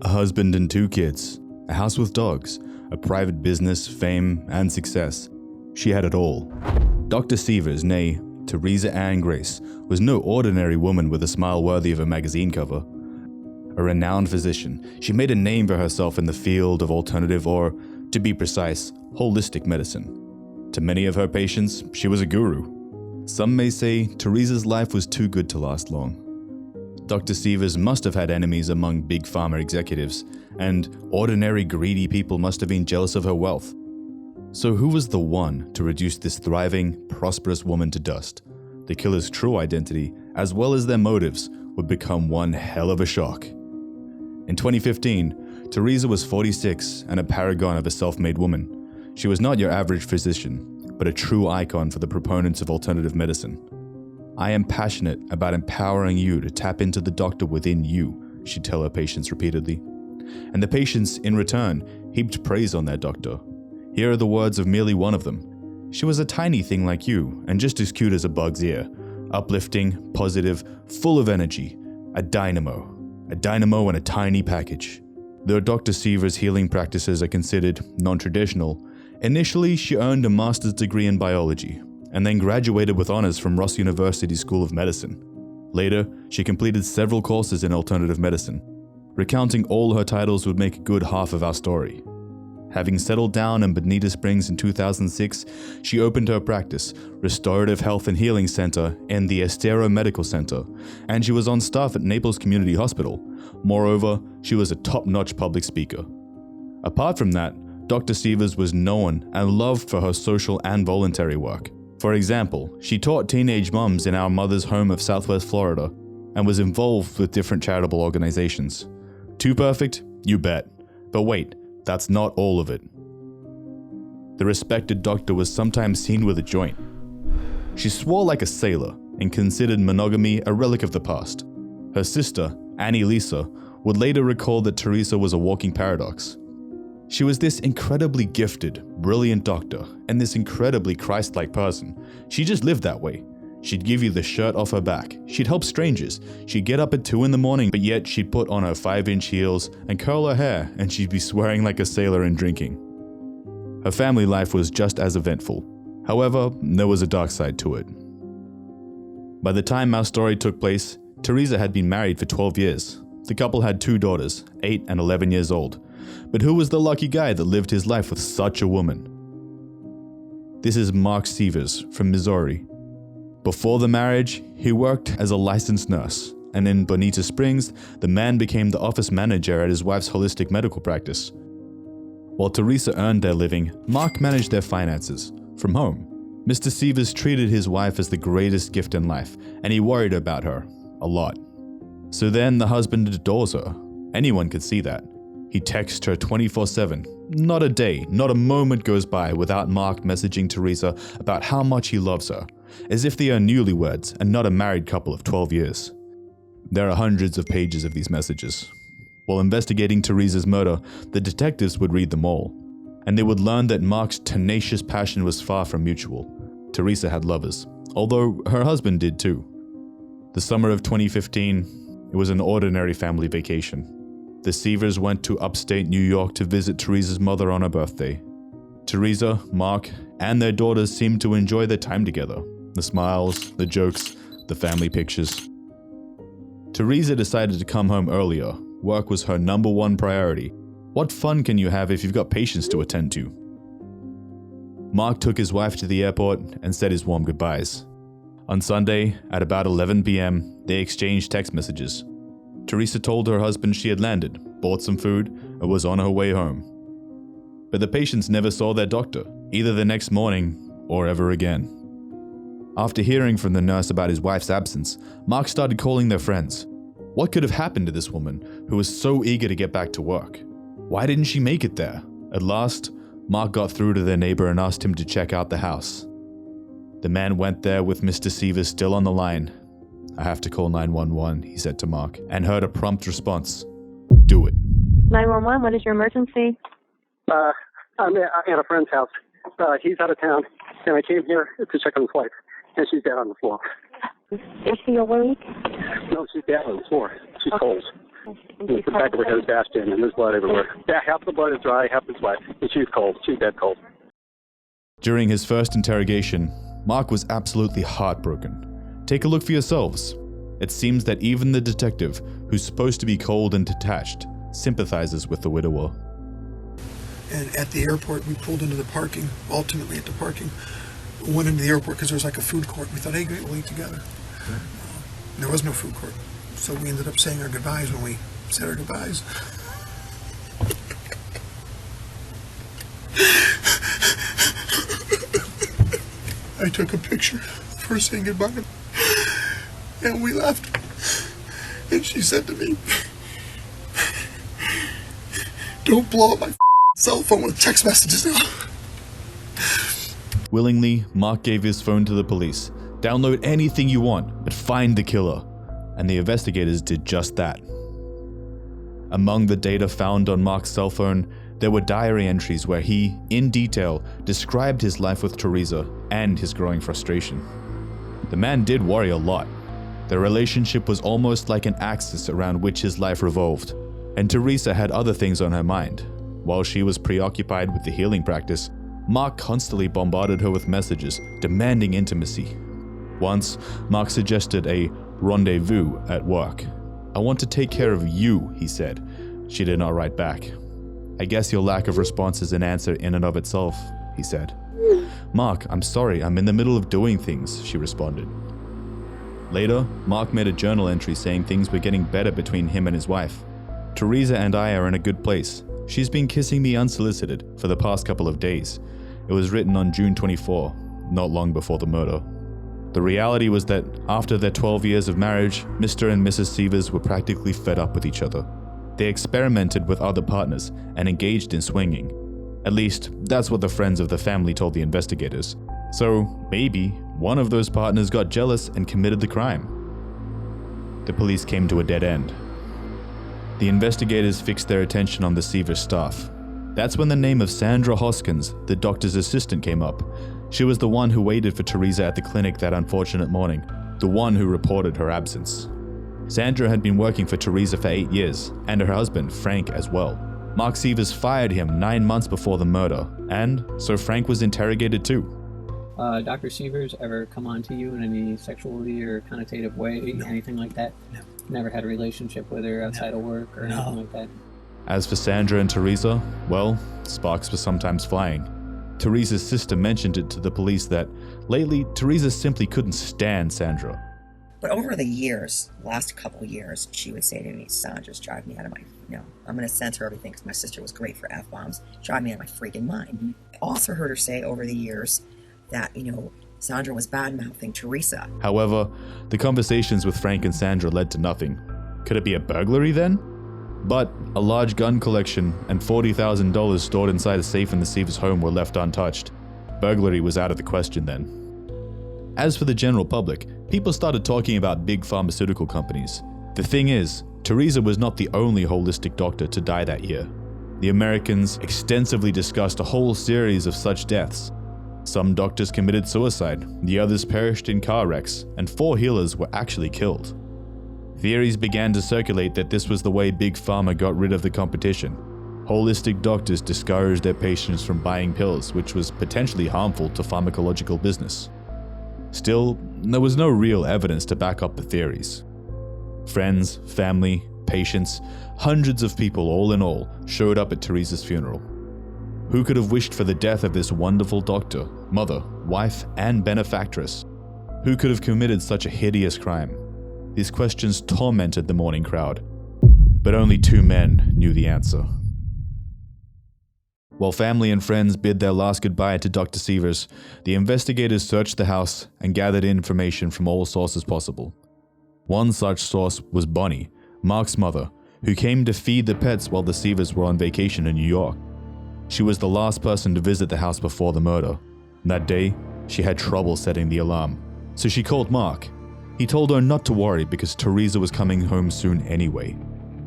A husband and 2 kids, a house with dogs, a private business, fame, and success. She had it all. Dr. Sievers, née Teresa Ann Grace, was no ordinary woman with a smile worthy of a magazine cover. A renowned physician, she made a name for herself in the field of alternative or, to be precise, holistic medicine. To many of her patients, she was a guru. Some may say Teresa's life was too good to last long. Dr. Sievers must have had enemies among big pharma executives, and ordinary greedy people must have been jealous of her wealth. So who was the one to reduce this thriving, prosperous woman to dust? The killer's true identity, as well as their motives, would become one hell of a shock. In 2015, Teresa was 46 and a paragon of a self-made woman. She was not your average physician, but a true icon for the proponents of alternative medicine. "I am passionate about empowering you to tap into the doctor within you," she'd tell her patients repeatedly. And the patients, in return, heaped praise on their doctor. Here are the words of merely one of them. "She was a tiny thing like you, and just as cute as a bug's ear. Uplifting, positive, full of energy. A dynamo. A dynamo in a tiny package." Though Dr. Sievers' healing practices are considered non-traditional, initially she earned a master's degree in biology, and then graduated with honors from Ross University School of Medicine. Later, she completed several courses in alternative medicine. Recounting all her titles would make a good half of our story. Having settled down in Bonita Springs in 2006, she opened her practice, Restorative Health and Healing Center, in the Estero Medical Center, and she was on staff at Naples Community Hospital. Moreover, she was a top-notch public speaker. Apart from that, Dr. Sievers was known and loved for her social and voluntary work. For example, she taught teenage moms in our mother's home of Southwest Florida and was involved with different charitable organizations. Too perfect? You bet. But wait, that's not all of it. The respected doctor was sometimes seen with a joint. She swore like a sailor and considered monogamy a relic of the past. Her sister, Annie Lisa, would later recall that Teresa was a walking paradox. She was this incredibly gifted, brilliant doctor, and this incredibly Christ-like person. She just lived that way. She'd give you the shirt off her back. She'd help strangers. She'd get up at 2 a.m, but yet she'd put on her 5-inch heels and curl her hair, and she'd be swearing like a sailor and drinking. Her family life was just as eventful. However, there was a dark side to it. By the time our story took place, Teresa had been married for 12 years. The couple had 2 daughters, 8 and 11 years old. But who was the lucky guy that lived his life with such a woman? This is Mark Sievers from Missouri. Before the marriage, he worked as a licensed nurse, and in Bonita Springs, the man became the office manager at his wife's holistic medical practice. While Teresa earned their living, Mark managed their finances from home. Mr. Sievers treated his wife as the greatest gift in life, and he worried about her a lot. So then the husband adores her. Anyone could see that. He texts her 24/7. Not a day, not a moment goes by without Mark messaging Teresa about how much he loves her, as if they are newlyweds and not a married couple of 12 years. There are hundreds of pages of these messages. While investigating Teresa's murder, the detectives would read them all, and they would learn that Mark's tenacious passion was far from mutual. Teresa had lovers, although her husband did too. The summer of 2015, it was an ordinary family vacation. The Sievers went to upstate New York to visit Teresa's mother on her birthday. Teresa, Mark, and their daughters seemed to enjoy their time together. The smiles, the jokes, the family pictures. Teresa decided to come home earlier. Work was her number one priority. What fun can you have if you've got patients to attend to? Mark took his wife to the airport and said his warm goodbyes. On Sunday, at about 11 p.m., they exchanged text messages. Teresa told her husband she had landed, bought some food, and was on her way home. But the patients never saw their doctor, either the next morning or ever again. After hearing from the nurse about his wife's absence, Mark started calling their friends. What could have happened to this woman who was so eager to get back to work? Why didn't she make it there? At last, Mark got through to their neighbor and asked him to check out the house. The man went there with Mr. Sievers still on the line. "I have to call 911, he said to Mark, and heard a prompt response. "Do it." 911, what is your emergency? I'm at a friend's house. He's out of town, and I came here to check on his wife, and she's down on the floor. Is she awake? No, she's down on the floor. She's cold. The back of her head is bashed in, and there's blood everywhere. Yeah, half the blood is dry, half is wet, and she's cold. She's dead cold. During his first interrogation, Mark was absolutely heartbroken. Take a look for yourselves. It seems that even the detective, who's supposed to be cold and detached, sympathizes with the widower. And at the airport, we pulled into the parking, ultimately at the parking, went into the airport because there was like a food court. We thought, hey, great, we'll eat together. There was no food court. So we ended up saying our goodbyes when we said our goodbyes. I took a picture of her saying goodbye, and we left. And she said to me, don't blow up my cell phone with text messages now. Willingly, Mark gave his phone to the police. Download anything you want, but find the killer. And the investigators did just that. Among the data found on Mark's cell phone, there were diary entries where he, in detail, described his life with Teresa and his growing frustration. The man did worry a lot. Their relationship was almost like an axis around which his life revolved, and Teresa had other things on her mind. While she was preoccupied with the healing practice, Mark constantly bombarded her with messages demanding intimacy. Once, Mark suggested a rendezvous at work. "I want to take care of you," he said. She did not write back. "I guess your lack of response is an answer in and of itself," he said. "Mark, I'm sorry, I'm in the middle of doing things," she responded. Later, Mark made a journal entry saying things were getting better between him and his wife. "Teresa and I are in a good place. She's been kissing me unsolicited for the past couple of days." It was written on June 24, not long before the murder. The reality was that after their 12 years of marriage, Mr. and Mrs. Sievers were practically fed up with each other. They experimented with other partners and engaged in swinging. At least, that's what the friends of the family told the investigators. So, maybe, one of those partners got jealous and committed the crime. The police came to a dead end. The investigators fixed their attention on the Sievers staff. That's when the name of Sandra Hoskins, the doctor's assistant, came up. She was the one who waited for Teresa at the clinic that unfortunate morning, the one who reported her absence. Sandra had been working for Teresa for 8 years, and her husband, Frank, as well. Mark Sievers fired him 9 months before the murder, and so Frank was interrogated too. Dr. Sievers ever come on to you in any sexually or connotative way, anything like that? No. Never had a relationship with her outside of work or anything like that? As for Sandra and Teresa, well, sparks were sometimes flying. Teresa's sister mentioned it to the police that lately Teresa simply couldn't stand Sandra. But over the years, last couple of years, she would say to me, "Sandra's driving me out of my, I'm going to censor everything because my sister was great for F-bombs, drive me out of my freaking mind." I also heard her say over the years that, Sandra was bad-mouthing Teresa. However, the conversations with Frank and Sandra led to nothing. Could it be a burglary then? But a large gun collection and $40,000 stored inside a safe in the Sievers home were left untouched. Burglary was out of the question then. As for the general public, people started talking about big pharmaceutical companies. The thing is, Teresa was not the only holistic doctor to die that year. The Americans extensively discussed a whole series of such deaths. Some doctors committed suicide, the others perished in car wrecks, and 4 healers were actually killed. Theories began to circulate that this was the way Big Pharma got rid of the competition. Holistic doctors discouraged their patients from buying pills, which was potentially harmful to pharmacological business. Still, there was no real evidence to back up the theories. Friends, family, patients, hundreds of people all in all showed up at Teresa's funeral. Who could have wished for the death of this wonderful doctor, mother, wife, and benefactress? Who could have committed such a hideous crime? These questions tormented the mourning crowd, but only 2 men knew the answer. While family and friends bid their last goodbye to Dr. Sievers, the investigators searched the house and gathered information from all sources possible. One such source was Bonnie, Mark's mother, who came to feed the pets while the Sievers were on vacation in New York. She was the last person to visit the house before the murder. That day, she had trouble setting the alarm, so she called Mark. He told her not to worry because Teresa was coming home soon anyway.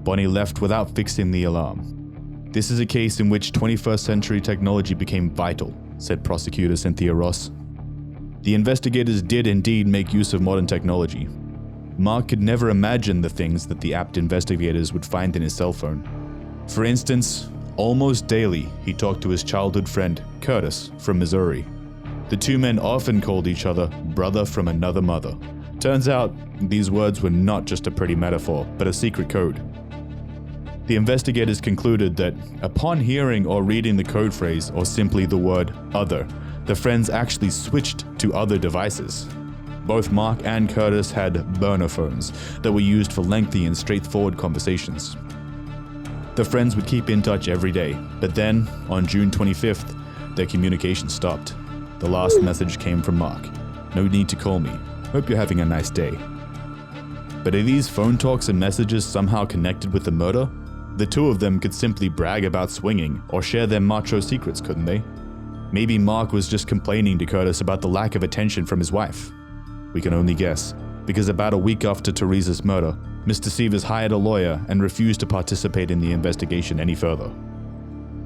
Bonnie left without fixing the alarm. "This is a case in which 21st century technology became vital," said prosecutor Cynthia Ross. The investigators did indeed make use of modern technology. Mark could never imagine the things that the apt investigators would find in his cell phone. For instance, almost daily he talked to his childhood friend, Curtis, from Missouri. The two men often called each other brother from another mother. Turns out, these words were not just a pretty metaphor, but a secret code. The investigators concluded that upon hearing or reading the code phrase, or simply the word other, the friends actually switched to other devices. Both Mark and Curtis had burner phones that were used for lengthy and straightforward conversations. The friends would keep in touch every day, but then, on June 25th, their communication stopped. The last message came from Mark. "No need to call me. Hope you're having a nice day." But are these phone talks and messages somehow connected with the murder? The two of them could simply brag about swinging or share their macho secrets, couldn't they? Maybe Mark was just complaining to Curtis about the lack of attention from his wife. We can only guess, because about a week after Teresa's murder, Mr. Sievers hired a lawyer and refused to participate in the investigation any further.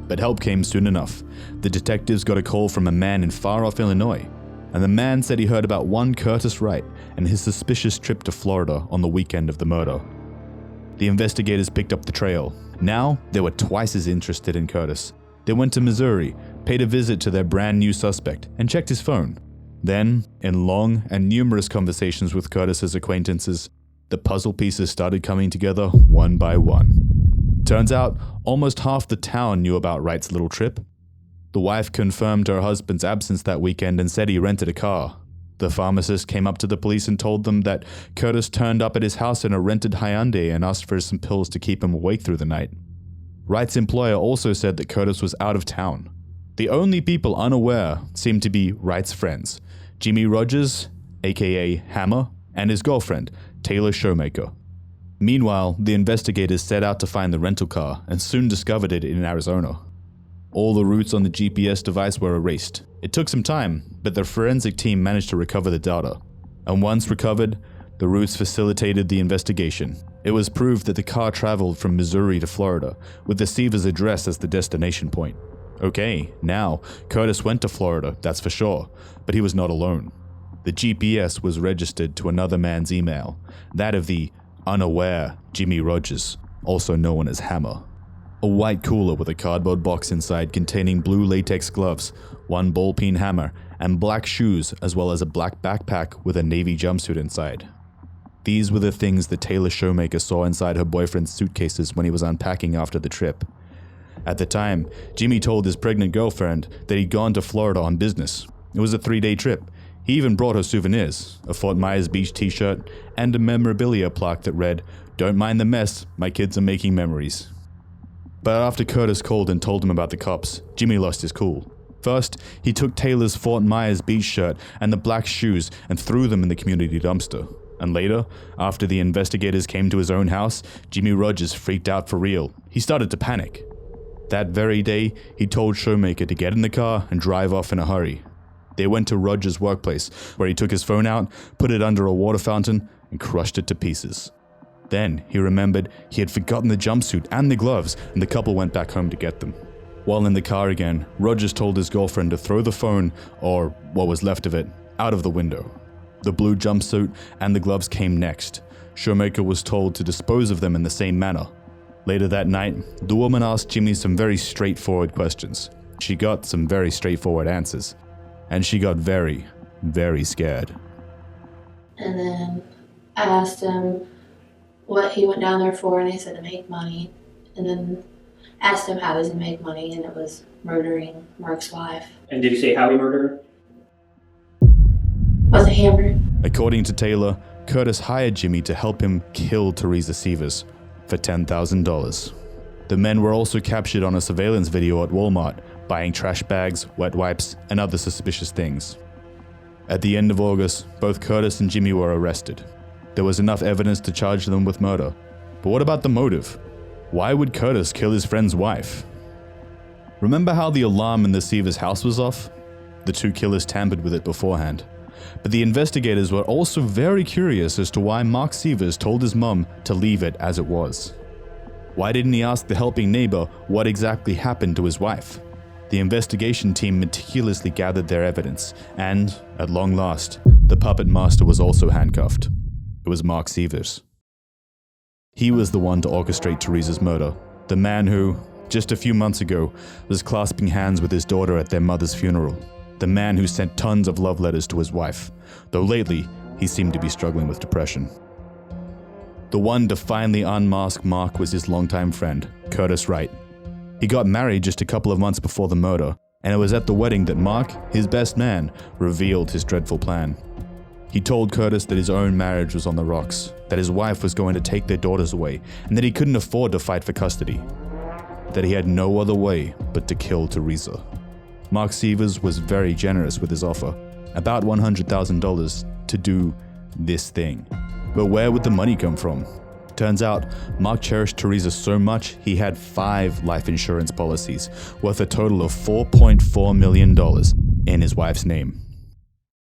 But help came soon enough. The detectives got a call from a man in far-off Illinois, and the man said he heard about one Curtis Wright and his suspicious trip to Florida on the weekend of the murder. The investigators picked up the trail. Now, they were twice as interested in Curtis. They went to Missouri, paid a visit to their brand new suspect, and checked his phone. Then, in long and numerous conversations with Curtis's acquaintances, the puzzle pieces started coming together one by one. Turns out, almost half the town knew about Wright's little trip. The wife confirmed her husband's absence that weekend and said he rented a car. The pharmacist came up to the police and told them that Curtis turned up at his house in a rented Hyundai and asked for some pills to keep him awake through the night. Wright's employer also said that Curtis was out of town. The only people unaware seemed to be Wright's friends, Jimmy Rogers, aka Hammer, and his girlfriend, Taylor Showmaker. Meanwhile, the investigators set out to find the rental car and soon discovered it in Arizona. All the routes on the GPS device were erased. It took some time, but the forensic team managed to recover the data. And once recovered, the routes facilitated the investigation. It was proved that the car traveled from Missouri to Florida, with the Sievers address as the destination point. Okay, now, Curtis went to Florida, that's for sure, but he was not alone. The GPS was registered to another man's email, that of the unaware Jimmy Rogers, also known as Hammer. A white cooler with a cardboard box inside containing blue latex gloves, one ball-peen hammer, and black shoes, as well as a black backpack with a navy jumpsuit inside. These were the things that Taylor Showmaker saw inside her boyfriend's suitcases when he was unpacking after the trip. At the time, Jimmy told his pregnant girlfriend that he'd gone to Florida on business. It was a 3-day trip. He even brought her souvenirs, a Fort Myers Beach t-shirt, and a memorabilia plaque that read, "Don't mind the mess, my kids are making memories." But after Curtis called and told him about the cops, Jimmy lost his cool. First, he took Taylor's Fort Myers Beach shirt and the black shoes and threw them in the community dumpster. And later, after the investigators came to his own house, Jimmy Rogers freaked out for real. He started to panic. That very day, he told Showmaker to get in the car and drive off in a hurry. They went to Rogers' workplace, where he took his phone out, put it under a water fountain, and crushed it to pieces. Then, he remembered he had forgotten the jumpsuit and the gloves, and the couple went back home to get them. While in the car again, Rogers told his girlfriend to throw the phone, or what was left of it, out of the window. The blue jumpsuit and the gloves came next. Showmaker was told to dispose of them in the same manner. Later that night, the woman asked Jimmy some very straightforward questions. She got some very straightforward answers. And she got very, very scared. And then I asked him what he went down there for, and he said to make money. And then asked him how does he make money, and it was murdering Mark's wife. And did you say how he murdered her? With a hammer. According to Taylor, Curtis hired Jimmy to help him kill Teresa Sievers for $10,000. The men were also captured on a surveillance video at Walmart, buying trash bags, wet wipes, and other suspicious things. At the end of August, both Curtis and Jimmy were arrested. There was enough evidence to charge them with murder. But what about the motive? Why would Curtis kill his friend's wife? Remember how the alarm in the Sievers' house was off? The two killers tampered with it beforehand. But the investigators were also very curious as to why Mark Sievers told his mum to leave it as it was. Why didn't he ask the helping neighbor what exactly happened to his wife? The investigation team meticulously gathered their evidence, and, at long last, the puppet master was also handcuffed. It was Mark Sievers. He was the one to orchestrate Teresa's murder, the man who, just a few months ago, was clasping hands with his daughter at their mother's funeral, the man who sent tons of love letters to his wife, though lately he seemed to be struggling with depression. The one to finally unmask Mark was his longtime friend, Curtis Wright. He got married just a couple of months before the murder, and it was at the wedding that Mark, his best man, revealed his dreadful plan. He told Curtis that his own marriage was on the rocks, that his wife was going to take their daughters away, and that he couldn't afford to fight for custody. That he had no other way but to kill Teresa. Mark Sievers was very generous with his offer, about $100,000 to do this thing. But where would the money come from? Turns out, Mark cherished Teresa so much he had 5 life insurance policies, worth a total of $4.4 million in his wife's name.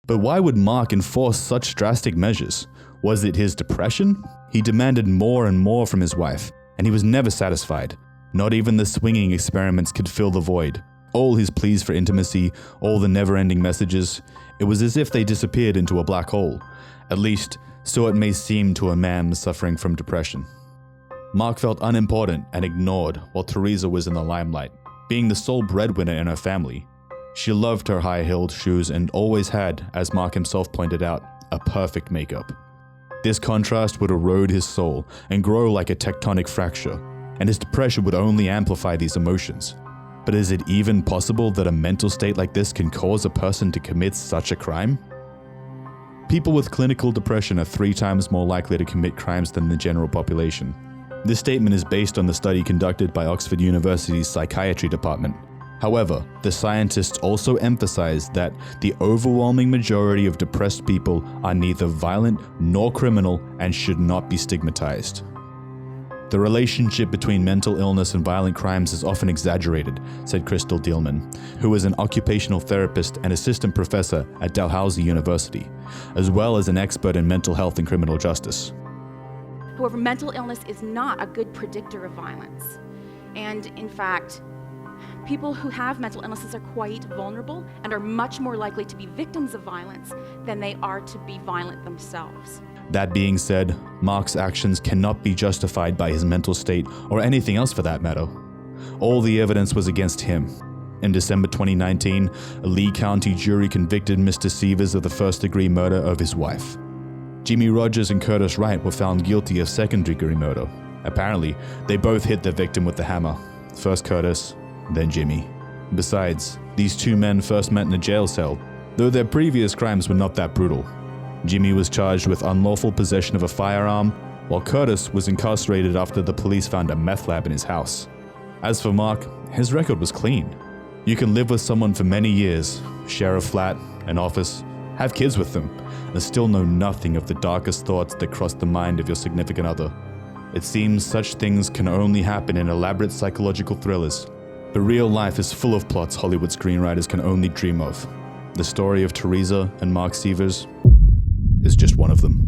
But why would Mark enforce such drastic measures? Was it his depression? He demanded more and more from his wife, and he was never satisfied. Not even the swinging experiments could fill the void. All his pleas for intimacy, all the never-ending messages, it was as if they disappeared into a black hole. At least, so it may seem to a man suffering from depression. Mark felt unimportant and ignored while Teresa was in the limelight, being the sole breadwinner in her family. She loved her high-heeled shoes and always had, as Mark himself pointed out, a perfect makeup. This contrast would erode his soul and grow like a tectonic fracture, and his depression would only amplify these emotions. But is it even possible that a mental state like this can cause a person to commit such a crime? People with clinical depression are 3 times more likely to commit crimes than the general population. This statement is based on the study conducted by Oxford University's psychiatry department. However, the scientists also emphasize that the overwhelming majority of depressed people are neither violent nor criminal and should not be stigmatized. The relationship between mental illness and violent crimes is often exaggerated, said Crystal Dielman, who is an occupational therapist and assistant professor at Dalhousie University, as well as an expert in mental health and criminal justice. However, mental illness is not a good predictor of violence. And in fact, people who have mental illnesses are quite vulnerable and are much more likely to be victims of violence than they are to be violent themselves. That being said, Mark's actions cannot be justified by his mental state or anything else for that matter. All the evidence was against him. In December 2019, a Lee County jury convicted Mr. Sievers of the first-degree murder of his wife. Jimmy Rogers and Curtis Wright were found guilty of second-degree murder. Apparently, they both hit their victim with the hammer. First Curtis, then Jimmy. Besides, these 2 men first met in a jail cell, though their previous crimes were not that brutal. Jimmy was charged with unlawful possession of a firearm, while Curtis was incarcerated after the police found a meth lab in his house. As for Mark, his record was clean. You can live with someone for many years, share a flat, an office, have kids with them, and still know nothing of the darkest thoughts that cross the mind of your significant other. It seems such things can only happen in elaborate psychological thrillers, but real life is full of plots Hollywood screenwriters can only dream of. The story of Teresa and Mark Sievers is just one of them.